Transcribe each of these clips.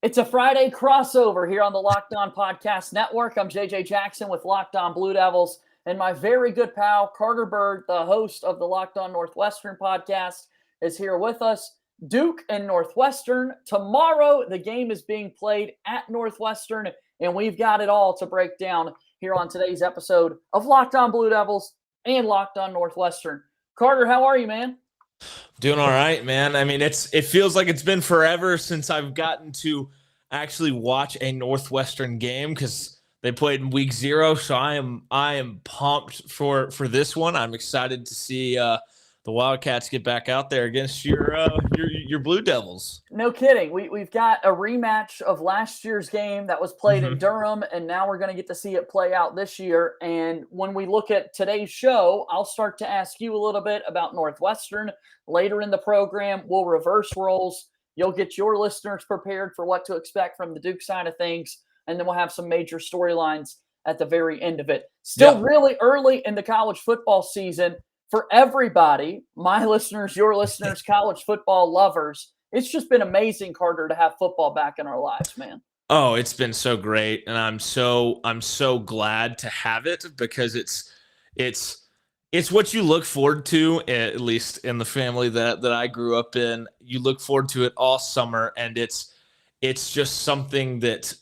It's a Friday crossover here on the Locked On Podcast Network. I'm JJ Jackson with Locked On Blue Devils, and my very good pal, Carter Byrd, the host of the Locked On Northwestern podcast, is here with us. Duke and Northwestern. Tomorrow, the game is being played at Northwestern, and we've got it all to break down here on today's episode of Locked On Blue Devils and Locked On Northwestern. Carter, how are you, man? Doing all right, man. I mean, it feels like it's been forever since I've gotten to actually watch a Northwestern game because they played in week 0. So I am pumped for this one. I'm excited to see the Wildcats get back out there against your Blue Devils. No kidding. We've got a rematch of last year's game that was played in Durham, and now we're going to get to see it play out this year. And when we look at today's show, I'll start to ask you a little bit about Northwestern. Later in the program, we'll reverse roles. You'll get your listeners prepared for what to expect from the Duke side of things, and then we'll have some major storylines at the very end of it. Still really early in the college football season. For everybody, my listeners, your listeners, college football lovers, it's just been amazing, Carter, to have football back in our lives, man. Oh, it's been so great, and I'm so glad to have it because it's what you look forward to, at least in the family that I grew up in. You look forward to it all summer, and it's just something that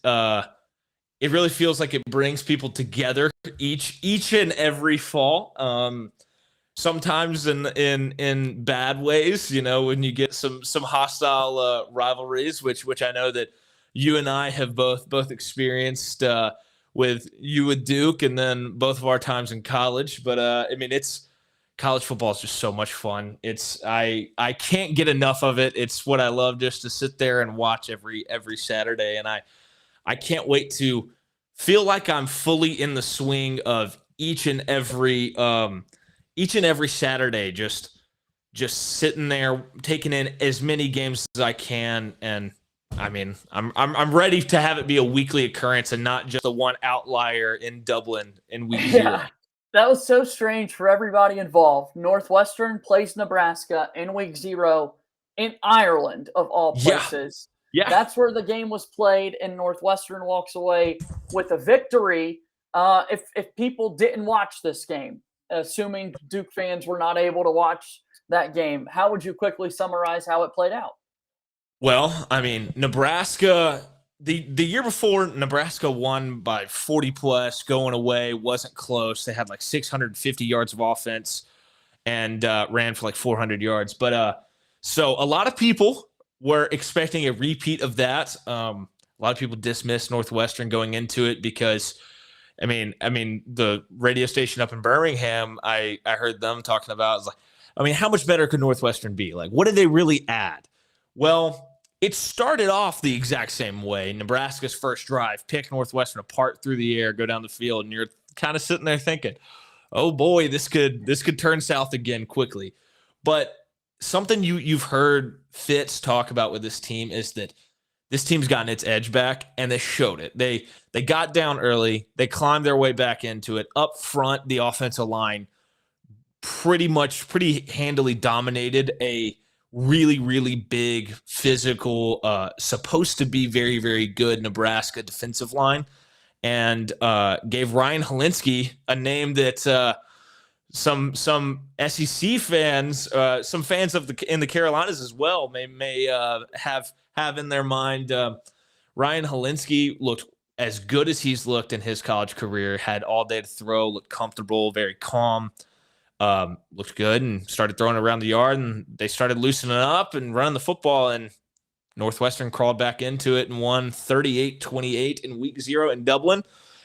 it really feels like it brings people together each and every fall. Sometimes in bad ways, you know, when you get some hostile rivalries, which I know that you and I have both experienced with you with Duke, and then both of our times in college. But I mean, college football is just so much fun. I can't get enough of it. It's what I love, just to sit there and watch every Saturday, and I can't wait to feel like I'm fully in the swing of each and every Saturday, just sitting there taking in as many games as I can. And I mean, I'm ready to have it be a weekly occurrence and not just a one outlier in Dublin in week 0. That was so strange for everybody involved. Northwestern plays Nebraska in week 0 in Ireland, of all places. Yeah. That's where the game was played, and Northwestern walks away with a victory. If people didn't watch this game, assuming Duke fans were not able to watch that game, how would you quickly summarize how it played out? Well, I mean, Nebraska, the year before, Nebraska won by 40 plus, going away, wasn't close. They had like 650 yards of offense and ran for like 400 yards. But so a lot of people were expecting a repeat of that. A lot of people dismissed Northwestern going into it because I mean, the radio station up in Birmingham, I heard them talking about, how much better could Northwestern be? Like, what did they really add? Well, it started off the exact same way. Nebraska's first drive, pick Northwestern apart through the air, go down the field, and you're kind of sitting there thinking, oh boy, this could turn south again quickly. But something you've heard Fitz talk about with this team is that this team's gotten its edge back, and they showed it. They got down early. They climbed their way back into it. Up front, the offensive line pretty handily dominated a really, really big, physical, supposed to be very, very good Nebraska defensive line, and gave Ryan Helinski a name that some SEC fans, some fans in the Carolinas as well may have in their mind. Ryan Helinski looked as good as he's looked in his college career, had all day to throw, looked comfortable, very calm, looked good, and started throwing around the yard, and they started loosening up and running the football, and Northwestern crawled back into it and won 38-28 in week 0 in Dublin.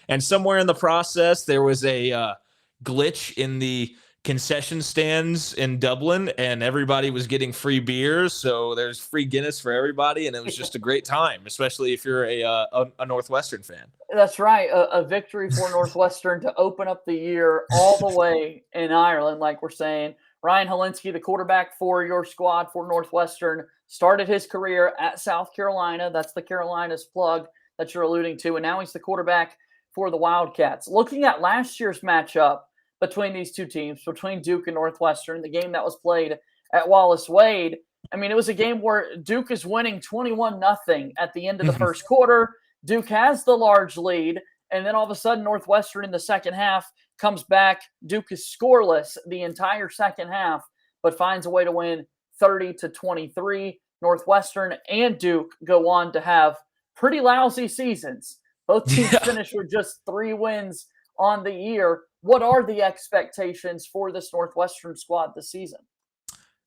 And somewhere in the process, there was a glitch in the concession stands in Dublin, and everybody was getting free beers, so there's free Guinness for everybody, and it was just a great time, especially if you're a Northwestern fan. That's right, a victory for Northwestern to open up the year all the way in Ireland, like we're saying. Ryan Helinski, the quarterback for your squad for Northwestern, started his career at South Carolina. That's the Carolinas plug that you're alluding to, and now he's the quarterback for the Wildcats. Looking at last year's matchup between these two teams, between Duke and Northwestern, the game that was played at Wallace Wade, I mean, it was a game where Duke is winning 21-0 at the end of the first quarter. Duke has the large lead, and then all of a sudden, Northwestern in the second half comes back. Duke is scoreless the entire second half, but finds a way to win 30-23. Northwestern and Duke go on to have pretty lousy seasons. Both teams finish with just 3 wins on the year. What are the expectations for this Northwestern squad this season?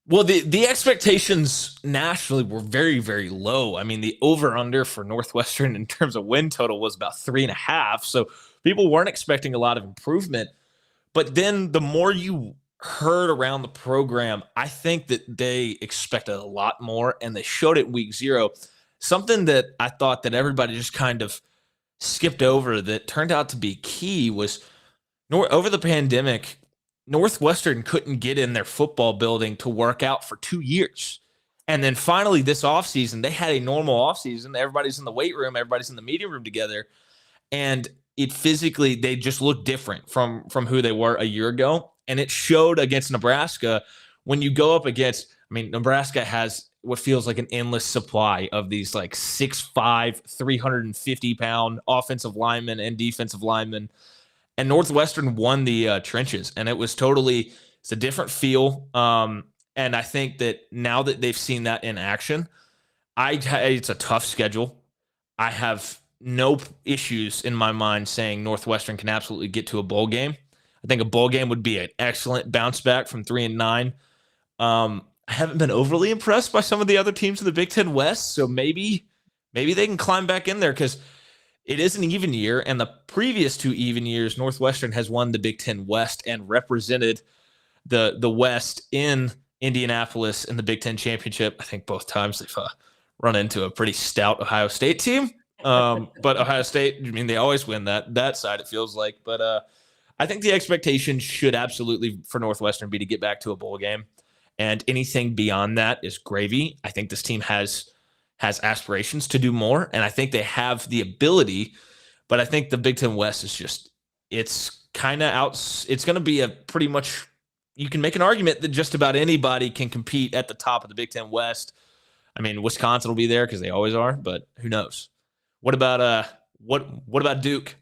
Well, the expectations nationally were very, very low. I mean, the over-under for Northwestern in terms of win total was about 3.5. So people weren't expecting a lot of improvement. But then the more you heard around the program, I think that they expected a lot more, and they showed it week 0. Something that I thought that everybody just kind of skipped over that turned out to be key was over the pandemic, Northwestern couldn't get in their football building to work out for 2 years. And then finally this offseason, they had a normal offseason. Everybody's in the weight room, everybody's in the meeting room together. And it physically, they just look different from who they were a year ago. And it showed against Nebraska when you go up against, I mean, Nebraska has what feels like an endless supply of these like 6'5", 350-pound offensive linemen and defensive linemen. And Northwestern won the trenches, and it was totally, it's a different feel. And I think that now that they've seen that in action, it's a tough schedule. I have no issues in my mind saying Northwestern can absolutely get to a bowl game. I think a bowl game would be an excellent bounce back from 3-9. I haven't been overly impressed by some of the other teams in the Big Ten West, so maybe they can climb back in there because it is an even year, and the previous 2 even years, Northwestern has won the Big Ten West and represented the West in Indianapolis in the Big Ten Championship. I think both times they've run into a pretty stout Ohio State team. But Ohio State, I mean, they always win that side, it feels like. But I think the expectation should absolutely for Northwestern be to get back to a bowl game. And anything beyond that is gravy. I think this team has aspirations to do more, and I think they have the ability, but I think the Big Ten West is just, it's kind of out. It's going to be a pretty much, you can make an argument that just about anybody can compete at the top of the Big Ten West. I mean, Wisconsin will be there because they always are, but who knows? What about what about Duke?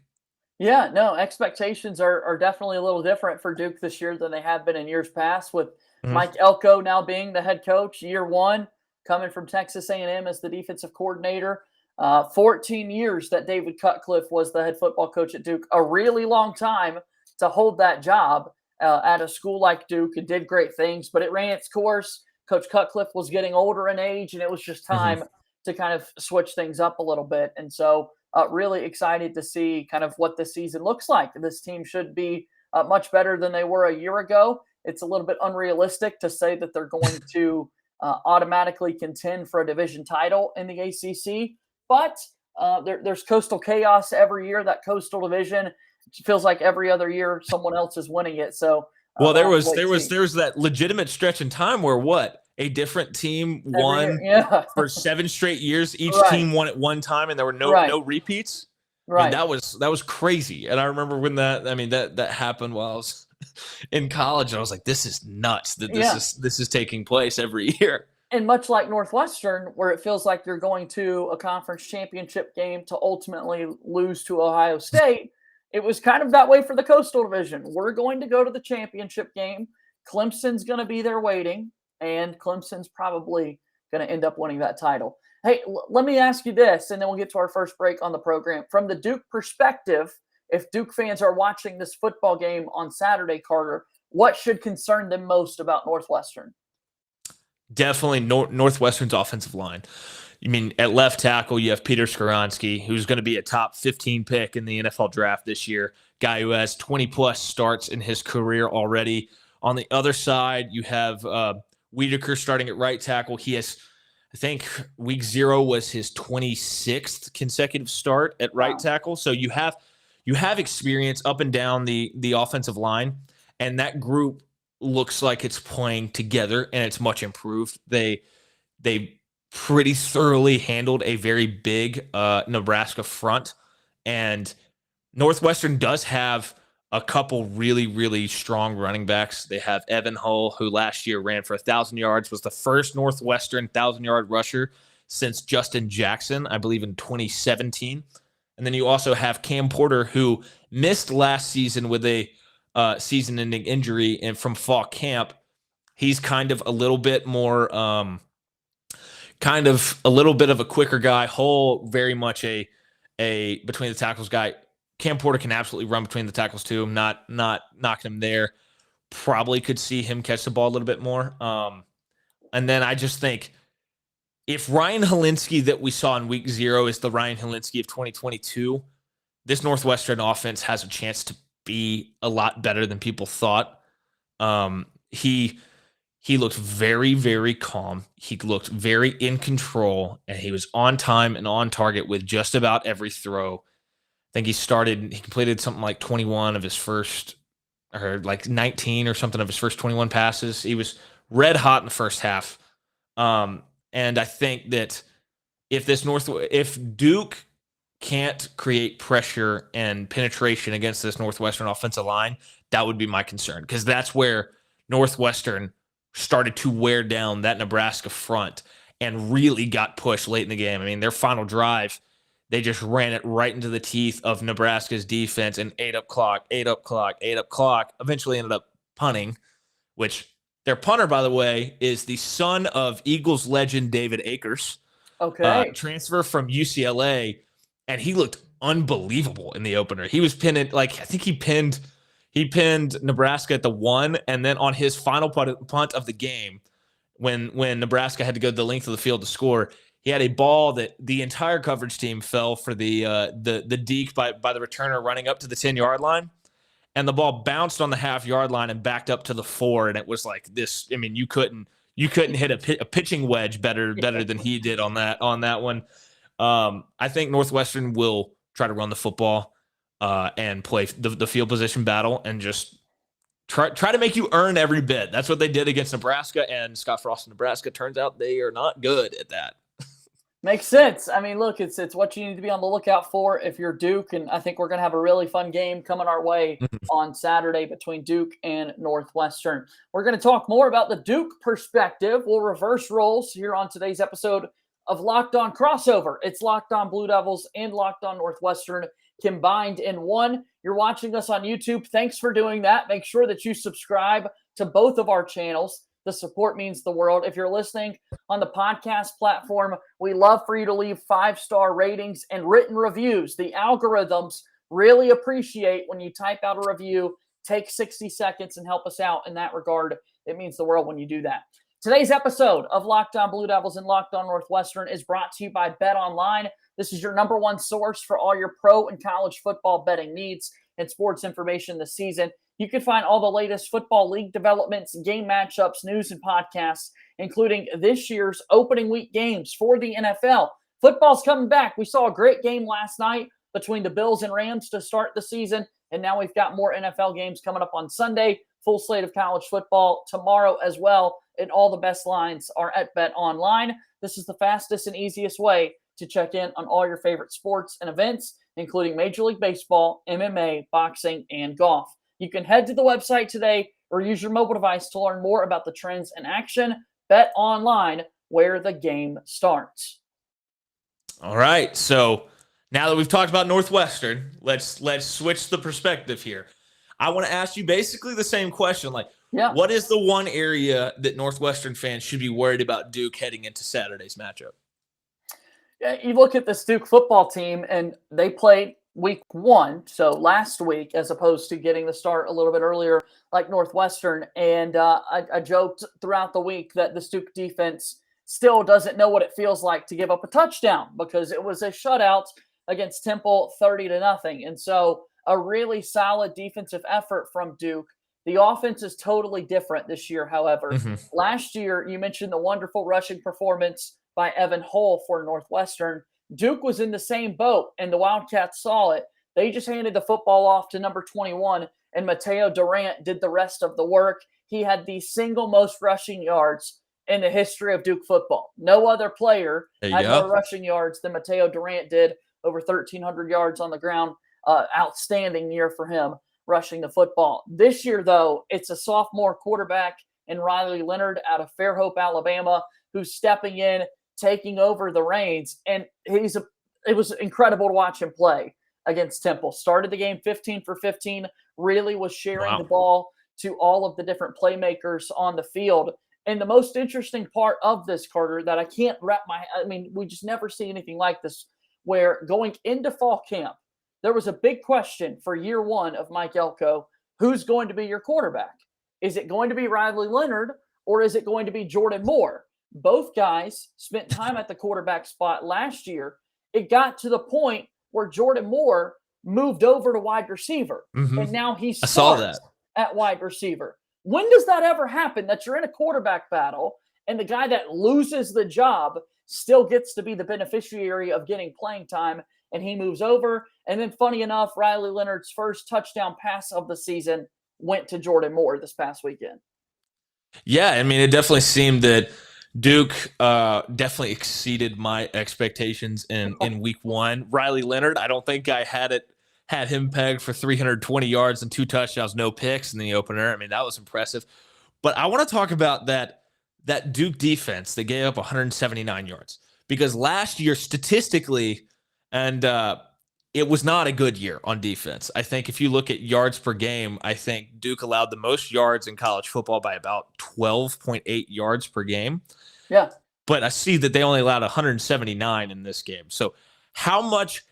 Yeah, no, expectations are definitely a little different for Duke this year than they have been in years past, with Mike Elko now being the head coach year 1, coming from Texas A&M as the defensive coordinator. 14 years that David Cutcliffe was the head football coach at Duke, a really long time to hold that job at a school like Duke, and did great things, but it ran its course. Coach Cutcliffe was getting older in age, and it was just time to kind of switch things up a little bit. And so really excited to see kind of what this season looks like. This team should be much better than they were a year ago. It's a little bit unrealistic to say that they're going to automatically contend for a division title in the ACC, but there's coastal chaos every year. That coastal division feels like every other year someone else is winning it. So, well, there was that legitimate stretch in time where a different team won for 7 straight years. Each team won at one time, and there were no repeats. Right, I mean, that was crazy. And I remember when that happened while I was in college, and I was like, this is nuts that this is taking place every year. And much like Northwestern, where it feels like you're going to a conference championship game to ultimately lose to Ohio State, it was kind of that way for the Coastal Division. We're going to go to the championship game. Clemson's going to be there waiting, and Clemson's probably going to end up winning that title. Hey, let me ask you this, and then we'll get to our first break on the program. From the Duke perspective, if Duke fans are watching this football game on Saturday, Carter, what should concern them most about Northwestern? Definitely Northwestern's offensive line. I mean, at left tackle, you have Peter Skoronski, who's going to be a top 15 pick in the NFL draft this year, guy who has 20-plus starts in his career already. On the other side, you have Wiedeker starting at right tackle. He has, I think, week 0 was his 26th consecutive start at right tackle. So you have experience up and down the offensive line, and that group looks like it's playing together, and it's much improved. They pretty thoroughly handled a very big Nebraska front, and Northwestern does have a couple really, really strong running backs. They have Evan Hull, who last year ran for 1,000 yards, was the first Northwestern 1,000-yard rusher since Justin Jackson, I believe in 2017. And then you also have Cam Porter, who missed last season with a season-ending injury and from fall camp. He's kind of a little bit more, kind of a little bit of a quicker guy. Hull, very much a between the tackles guy. Cam Porter can absolutely run between the tackles too. I'm not knocking him there. Probably could see him catch the ball a little bit more. And then I just think if Ryan Helinski that we saw in week 0 is the Ryan Helinski of 2022, this Northwestern offense has a chance to be a lot better than people thought. He looked very, very calm. He looked very in control, and he was on time and on target with just about every throw. I think he completed something like 21 of his first, or like 19 or something of his first 21 passes. He was red hot in the first half. And I think that if Duke can't create pressure and penetration against this Northwestern offensive line, that would be my concern, because that's where Northwestern started to wear down that Nebraska front and really got pushed late in the game. I mean, their final drive, they just ran it right into the teeth of Nebraska's defense and ate up clock. Eventually ended up punting, which their punter, by the way, is the son of Eagles legend David Akers. Okay. Transfer from UCLA, and he looked unbelievable in the opener. He was pinned, I think he pinned Nebraska at the 1, and then on his final punt of the game, when Nebraska had to go the length of the field to score, he had a ball that the entire coverage team fell for the deke by the returner running up to the 10-yard line, and the ball bounced on the half-yard line and backed up to the 4, and it was like this. I mean, you couldn't hit a pitching wedge better than he did on that one. I think Northwestern will try to run the football and play the field position battle and just try to make you earn every bit. That's what they did against Nebraska, and Scott Frost in Nebraska. Turns out they are not good at that. Makes sense. I mean, look, it's what you need to be on the lookout for if you're Duke, and I think we're going to have a really fun game coming our way on Saturday between Duke and Northwestern. We're going to talk more about the Duke perspective. We'll reverse roles here on today's episode of Locked On Crossover. It's Locked On Blue Devils and Locked On Northwestern combined in one. You're watching us on YouTube. Thanks for doing that. Make sure that you subscribe to both of our channels. The support means the world. If you're listening on the podcast platform, we love for you to leave 5-star ratings and written reviews. The algorithms really appreciate when you type out a review. Take 60 seconds and help us out in that regard. It means the world when you do that. Today's episode of Locked On Blue Devils and Locked On Northwestern is brought to you by Bet Online. This is your number one source for all your pro and college football betting needs and sports information this season. You can find all the latest football league developments, game matchups, news, and podcasts, including this year's opening week games for the NFL. Football's coming back. We saw a great game last night between the Bills and Rams to start the season, and now we've got more NFL games coming up on Sunday. Full slate of college football tomorrow as well, and all the best lines are at Bet Online. This is the fastest and easiest way to check in on all your favorite sports and events, including Major League Baseball, MMA, boxing, and golf. You can head to the website today or use your mobile device to learn more about the trends in action. Bet Online, where the game starts. All right, so now that we've talked about Northwestern, let's switch the perspective here. I want to ask you basically the same question. What is the one area that Northwestern fans should be worried about Duke heading into Saturday's matchup? You look at this Duke football team, and they played week 1, so last week, as opposed to getting the start a little bit earlier like Northwestern. And I joked throughout the week that the Duke defense still doesn't know what it feels like to give up a touchdown, because it was a shutout against Temple 30-0. And so a really solid defensive effort from Duke. The offense is totally different this year, however. Last year, you mentioned the wonderful rushing performance by Evan Hull for Northwestern. Duke was in the same boat, and the Wildcats saw it. They just handed the football off to number 21, and Mateo Durant did the rest of the work. He had the single most rushing yards in the history of Duke football. No other player had more rushing yards than Mateo Durant did, over 1,300 yards on the ground. Outstanding year for him. rushing the football. This year, though, it's a sophomore quarterback in Riley Leonard out of Fairhope, Alabama, who's stepping in, taking over the reins. And it was incredible to watch him play against Temple. Started the game 15 for 15, really was sharing the ball to all of the different playmakers on the field. And the most interesting part of this, Carter, that I can't we just never see anything like this, where going into fall camp, there was a big question for year one of Mike Elko: who's going to be your quarterback? Is it going to be Riley Leonard or is it going to be Jordan Moore? Both guys spent time at the quarterback spot last year. It got to the point where Jordan Moore moved over to wide receiver, and now he starts at wide receiver. When does that ever happen, that you're in a quarterback battle and the guy that loses the job still gets to be the beneficiary of getting playing time, and he moves over? And then, funny enough, Riley Leonard's first touchdown pass of the season went to Jordan Moore this past weekend. Yeah, I mean, it definitely seemed that Duke definitely exceeded my expectations in week one. Riley Leonard, I don't think I had him pegged for 320 yards and 2 touchdowns, no picks in the opener. I mean, that was impressive. But I want to talk about that Duke defense that gave up 179 yards, because last year statistically, and it was not a good year on defense. I think if you look at yards per game, I think Duke allowed the most yards in college football by about 12.8 yards per game. Yeah. But I see that they only allowed 179 in this game. So how much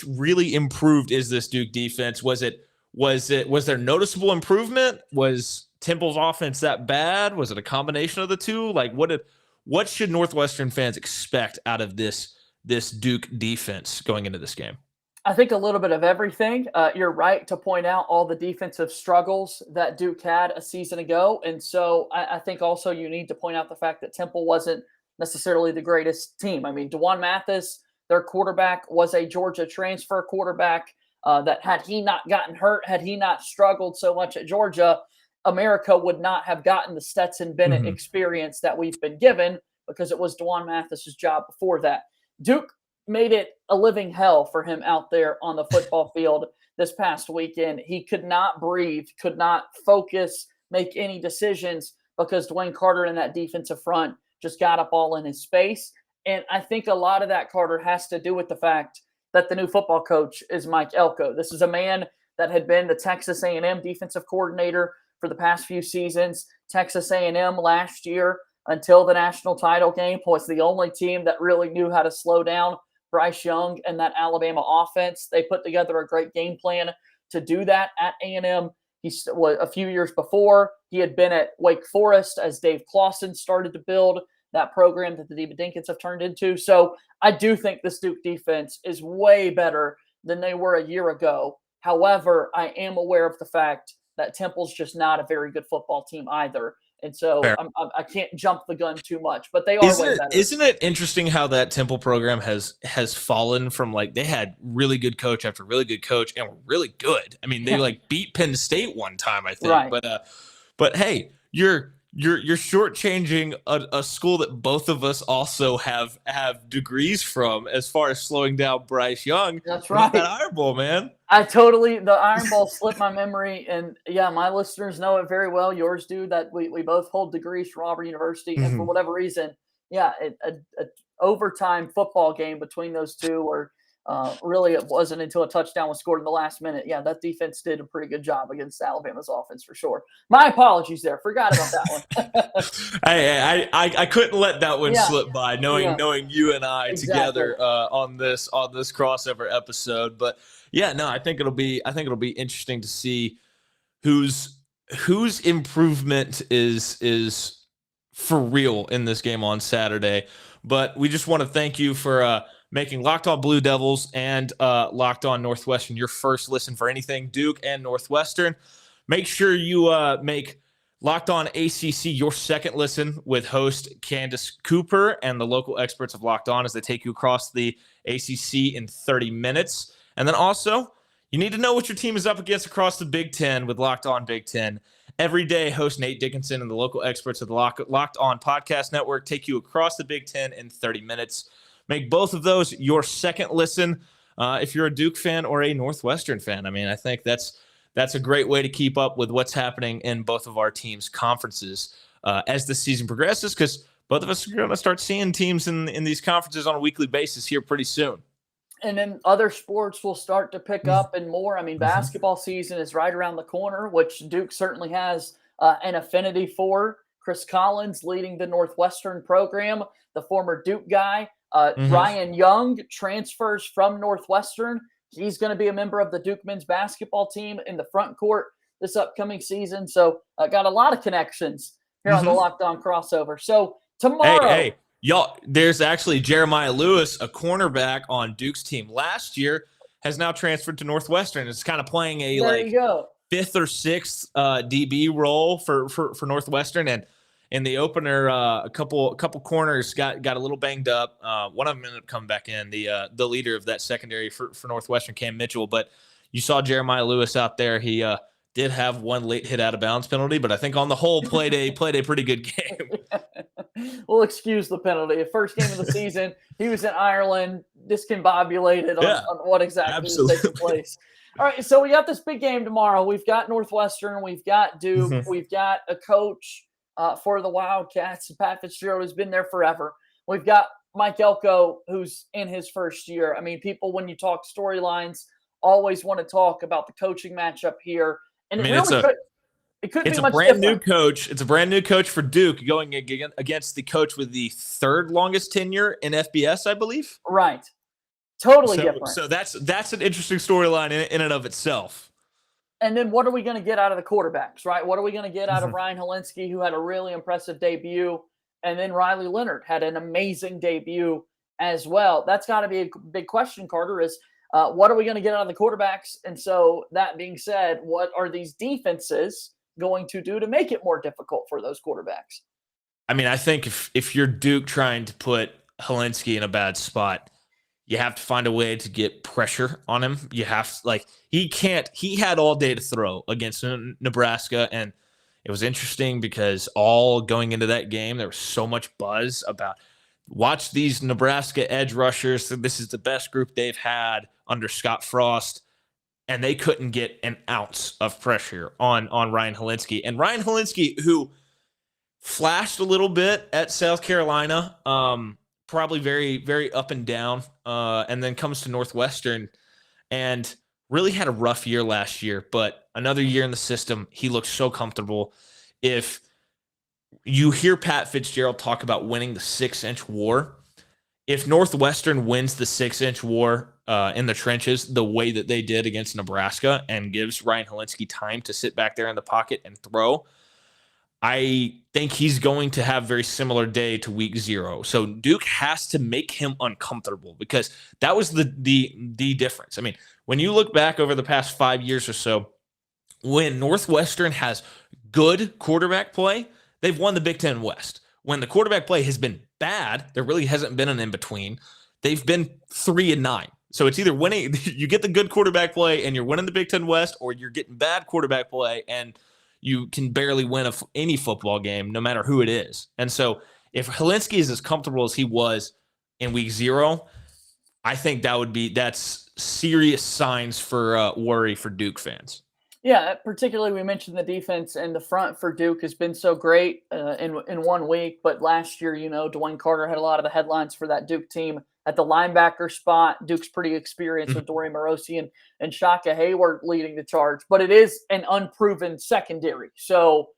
really improved is this Duke defense? Was there noticeable improvement? Was Temple's offense that bad? Was it a combination of the two? Like, what should Northwestern fans expect out of this Duke defense going into this game? I think a little bit of everything. You're right to point out all the defensive struggles that Duke had a season ago. And so I think also you need to point out the fact that Temple wasn't necessarily the greatest team. I mean, DeJuan Mathis, their quarterback, was a Georgia transfer quarterback that had he not gotten hurt, had he not struggled so much at Georgia, America would not have gotten the Stetson Bennett experience that we've been given, because it was DeJuan Mathis's job before that. Duke made it a living hell for him out there on the football field this past weekend. He could not breathe, could not focus, make any decisions, because Dwayne Carter in that defensive front just got up all in his space. And I think a lot of that, Carter, has to do with the fact that the new football coach is Mike Elko. This is a man that had been the Texas A&M defensive coordinator for the past few seasons. Texas A&M last year, until the national title game, was the only team that really knew how to slow down Bryce Young and that Alabama offense. They put together a great game plan to do that at A&M. A few years before, he had been at Wake Forest as Dave Clawson started to build that program that the Diva Dinkins have turned into. So I do think this Duke defense is way better than they were a year ago. However, I am aware of the fact that Temple's just not a very good football team either. And so I can't jump the gun too much, but they are way better. Isn't it interesting how that Temple program has fallen from, like, they had really good coach after really good coach and were really good. I mean, they beat Penn State one time, I think. Right. But hey, you're shortchanging a school that both of us also have degrees from, as far as slowing down Bryce Young. That's right. That Iron Bowl, man. The Iron Bowl slipped my memory, and yeah, my listeners know it very well. Yours do, that we both hold degrees from Auburn University, and for whatever reason, a overtime football game between those two, or really it wasn't until a touchdown was scored in the last minute. Yeah, that defense did a pretty good job against Alabama's offense for sure. My apologies there. Forgot about that one. I couldn't let that one slip by, knowing you and I together on this crossover episode. But yeah, no, I think it'll be interesting to see whose improvement is for real in this game on Saturday. But we just want to thank you for making Locked On Blue Devils and Locked On Northwestern your first listen for anything Duke and Northwestern. Make sure you make Locked On ACC your second listen with host Candace Cooper and the local experts of Locked On as they take you across the ACC in 30 minutes. And then also, you need to know what your team is up against across the Big Ten with Locked On Big Ten. Every day, host Nate Dickinson and the local experts of the Locked On Podcast Network take you across the Big Ten in 30 minutes. Make both of those your second listen if you're a Duke fan or a Northwestern fan. I mean, I think that's that's a great way to keep up with what's happening in both of our teams' conferences as the season progresses, because both of us are going to start seeing teams in these conferences on a weekly basis here pretty soon. And then other sports will start to pick up and more. I mean, basketball season is right around the corner, which Duke certainly has an affinity for. Chris Collins leading the Northwestern program, the former Duke guy. Ryan Young transfers from Northwestern. He's going to be a member of the Duke men's basketball team in the front court this upcoming season. So got a lot of connections here on the Locked On Crossover. So tomorrow. Hey, y'all, there's actually Jeremiah Lewis, a cornerback on Duke's team last year, has now transferred to Northwestern. It's kind of playing a fifth or sixth DB role for Northwestern. And in the opener, a couple corners got a little banged up. One of them ended up coming back in, the leader of that secondary for Northwestern, Cam Mitchell. But you saw Jeremiah Lewis out there. He did have one late hit out of bounds penalty, but I think on the whole played a pretty good game. We'll excuse the penalty. The first game of the season, he was in Ireland, discombobulated on what exactly was taking place. All right, so we got this big game tomorrow. We've got Northwestern, we've got Duke, we've got a coach for the Wildcats. Pat Fitzgerald has been there forever. We've got Mike Elko, who's in his first year. I mean, people, when you talk storylines, always want to talk about the coaching matchup here. And it's a brand new coach. It's a brand new coach for Duke going against the coach with the third longest tenure in FBS, I believe. Right. Totally different. So that's an interesting storyline in and of itself. And then what are we going to get out of the quarterbacks, right? What are we going to get out of Ryan Helinski, who had a really impressive debut, and then Riley Leonard had an amazing debut as well. That's got to be a big question, Carter, is what are we going to get out of the quarterbacks? And so that being said, what are these defenses going to do to make it more difficult for those quarterbacks? I mean, I think if you're Duke trying to put Helinski in a bad spot, you have to find a way to get pressure on him. You have he had all day to throw against Nebraska. And it was interesting because all going into that game, there was so much buzz about watch these Nebraska edge rushers. This is the best group they've had under Scott Frost. And they couldn't get an ounce of pressure on Ryan Helinski. And Ryan Helinski, who flashed a little bit at South Carolina, probably very, very up and down, and then comes to Northwestern and really had a rough year last year, but another year in the system, he looks so comfortable. If you hear Pat Fitzgerald talk about winning the 6-inch war, if Northwestern wins the 6-inch war in the trenches the way that they did against Nebraska and gives Ryan Helinski time to sit back there in the pocket and throw, I think he's going to have a very similar day to week 0. So Duke has to make him uncomfortable because that was the difference. I mean, when you look back over the past 5 years or so, when Northwestern has good quarterback play, they've won the Big Ten West. When the quarterback play has been bad, there really hasn't been an in-between. They've been 3-9. So it's either winning, you get the good quarterback play and you're winning the Big Ten West, or you're getting bad quarterback play and you can barely win any football game, no matter who it is. And so if Helinski is as comfortable as he was in week 0, I think that's serious signs for worry for Duke fans. Yeah, particularly we mentioned the defense and the front for Duke has been so great in 1 week. But last year, Dwayne Carter had a lot of the headlines for that Duke team at the linebacker spot. Duke's pretty experienced with Dorian Morosi and Shaka Hayward leading the charge. But it is an unproven secondary. So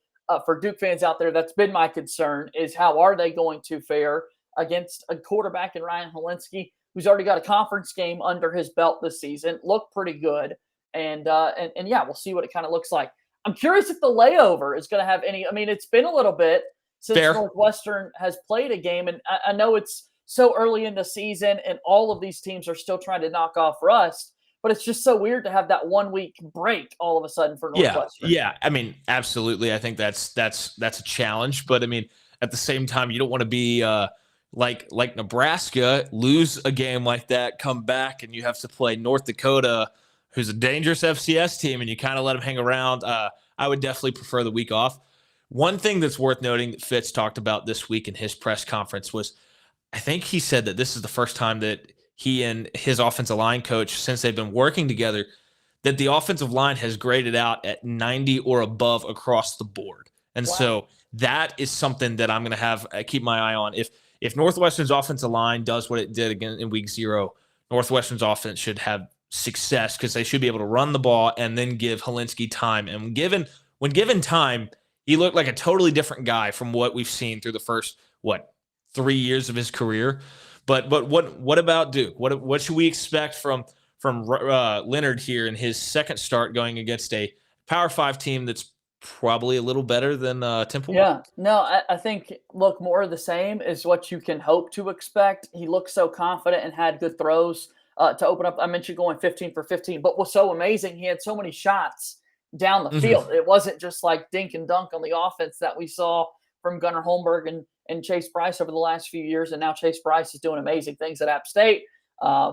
for Duke fans out there, that's been my concern, is how are they going to fare against a quarterback in Ryan Helinski, who's already got a conference game under his belt this season, looked pretty good. And yeah, we'll see what it kind of looks like. I'm curious if the layover is going to have any. I mean, it's been a little bit since Northwestern has played a game, and I know it's so early in the season, and all of these teams are still trying to knock off rust. But it's just so weird to have that 1 week break all of a sudden for Northwestern. Yeah. I mean, absolutely. I think that's a challenge. But I mean, at the same time, you don't want to be like Nebraska, lose a game like that, come back, and you have to play North Dakota, who's a dangerous FCS team, and you kind of let them hang around. I would definitely prefer the week off. One thing that's worth noting that Fitz talked about this week in his press conference was, I think he said that this is the first time that he and his offensive line coach, since they've been working together, that the offensive line has graded out at 90 or above across the board. And so that is something that I'm going to have keep my eye on. If Northwestern's offensive line does what it did again in week 0, Northwestern's offense should have success because they should be able to run the ball and then give Helinski time. And when given time, he looked like a totally different guy from what we've seen through the first 3 years of his career. But what about Duke? What should we expect from Leonard here in his second start going against a Power 5 team that's probably a little better than Temple? Yeah, no, I think, look, more of the same is what you can hope to expect. He looked so confident and had good throws to open up. I mentioned going 15 for 15, but what's so amazing, he had so many shots down the field. It wasn't just like dink and dunk on the offense that we saw from Gunnar Holmberg and Chase Bryce over the last few years. And now Chase Bryce is doing amazing things at App State,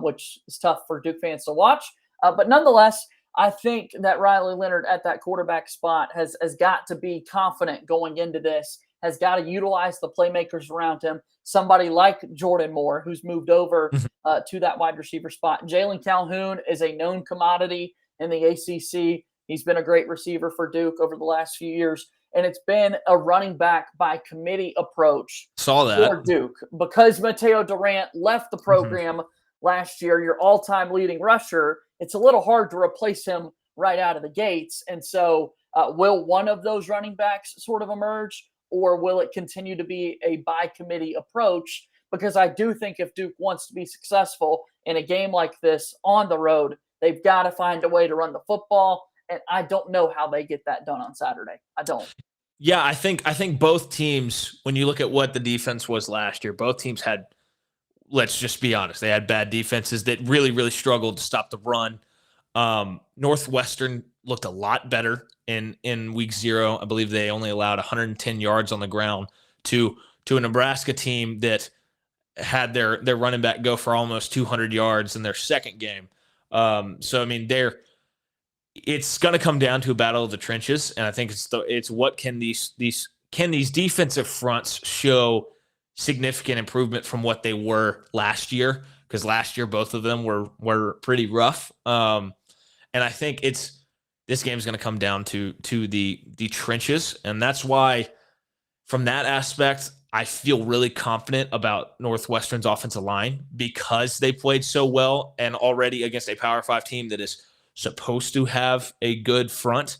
which is tough for Duke fans to watch. But nonetheless, I think that Riley Leonard at that quarterback spot has got to be confident going into this, has got to utilize the playmakers around him. Somebody like Jordan Moore, who's moved over to that wide receiver spot. Jalen Calhoun is a known commodity in the ACC. He's been a great receiver for Duke over the last few years. And it's been a running back by committee approach for Duke. Because Mateo Durant left the program last year, your all-time leading rusher, it's a little hard to replace him right out of the gates. And so will one of those running backs sort of emerge, or will it continue to be a by committee approach? Because I do think if Duke wants to be successful in a game like this on the road, they've got to find a way to run the football. And I don't know how they get that done on Saturday. I don't. Yeah, I think both teams, when you look at what the defense was last year, both teams had, let's just be honest, they had bad defenses that really, really struggled to stop the run. Northwestern looked a lot better in week 0. I believe they only allowed 110 yards on the ground to a Nebraska team that had their running back go for almost 200 yards in their second game. So I mean, it's going to come down to a battle of the trenches, and I think it's what can these defensive fronts show significant improvement from what they were last year, because last year both of them were pretty rough. And I think this game is going to come down to the trenches, and that's why from that aspect I feel really confident about Northwestern's offensive line, because they played so well and already against a Power 5 team that is supposed to have a good front.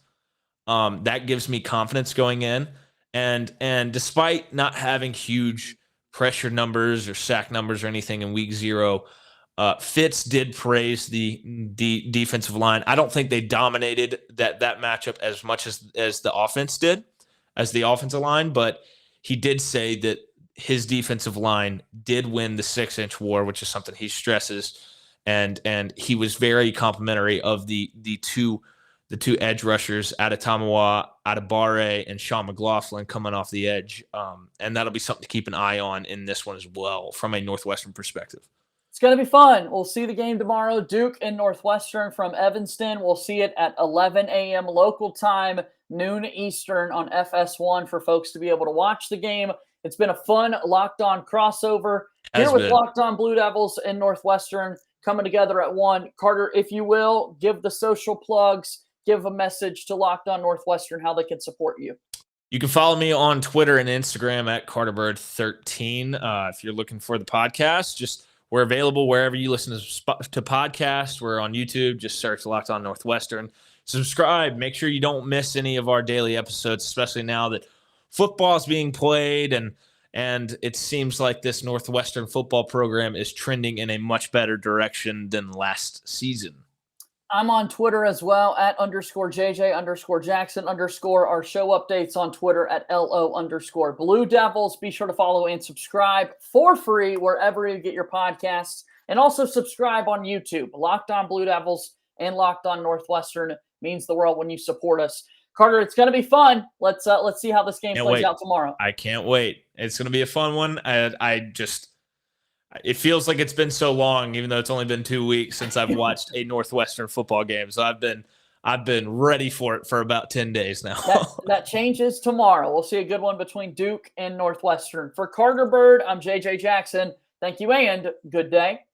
That gives me confidence going in. And despite not having huge pressure numbers or sack numbers or anything in week 0, Fitz did praise the defensive line. I don't think they dominated that matchup as much as the offense did, as the offensive line, but he did say that his defensive line did win the 6-inch war, which is something he stresses. And he was very complimentary of the two edge rushers, Adetamawa, Adebare, and Sean McLaughlin coming off the edge. And that'll be something to keep an eye on in this one as well from a Northwestern perspective. It's going to be fun. We'll see the game tomorrow. Duke and Northwestern from Evanston. We'll see it at 11 a.m. local time, noon Eastern on FS1 for folks to be able to watch the game. It's been a fun Locked On crossover here with Locked On Blue Devils and Northwestern coming together at one. Carter, if you will, give the social plugs, give a message to Locked On Northwestern how they can support you. You can follow me on Twitter and Instagram at CarterByrd13. If you're looking for the podcast, we're available wherever you listen to podcasts. We're on YouTube. Just search Locked On Northwestern. Subscribe. Make sure you don't miss any of our daily episodes, especially now that football is being played and it seems like this Northwestern football program is trending in a much better direction than last season. I'm on Twitter as well at _JJ_Jackson_. Our show updates on Twitter at LO_Blue Devils. Be sure to follow and subscribe for free wherever you get your podcasts. And also subscribe on YouTube. Locked On Blue Devils and Locked On Northwestern means the world when you support us. Carter, it's going to be fun. Let's see how this game plays out tomorrow. I can't wait. It's going to be a fun one. It feels like it's been so long, even though it's only been 2 weeks since I've watched a Northwestern football game. So I've been ready for it for about 10 days now. that changes tomorrow. We'll see a good one between Duke and Northwestern. For Carter Byrd, I'm JJ Jackson. Thank you and good day.